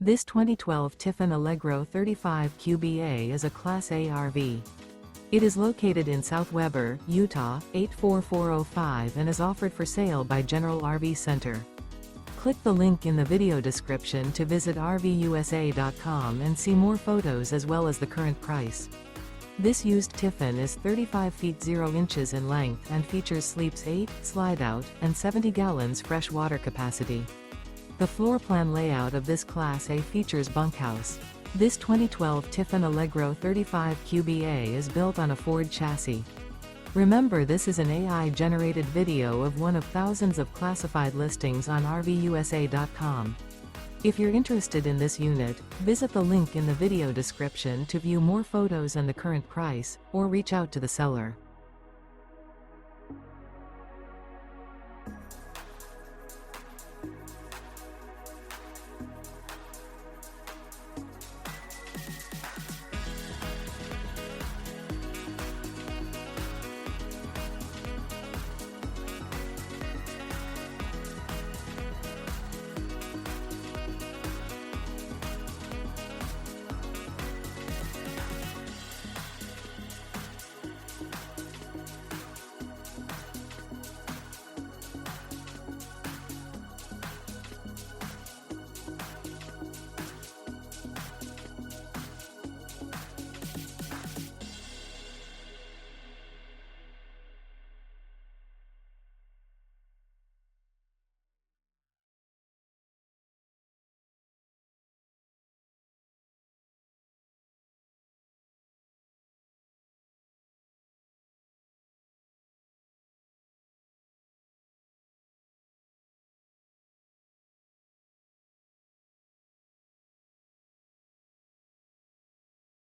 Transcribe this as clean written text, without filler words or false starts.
This 2012 Tiffin Allegro 35 QBA is a Class A RV. It is located in South Weber, Utah, 84405 and is offered for sale by General RV Center. Click the link in the video description to visit RVUSA.com and see more photos as well as the current price. This used Tiffin is 35 feet 0 inches in length and features sleeps 8, slide-out, and 70 gallons fresh water capacity. The floor plan layout of this Class A features bunkhouse. This 2012 Tiffin Allegro 35 QBA is built on a Ford chassis. Remember, this is an AI-generated video of one of thousands of classified listings on RVUSA.com. If you're interested in this unit, visit the link in the video description to view more photos and the current price, or reach out to the seller.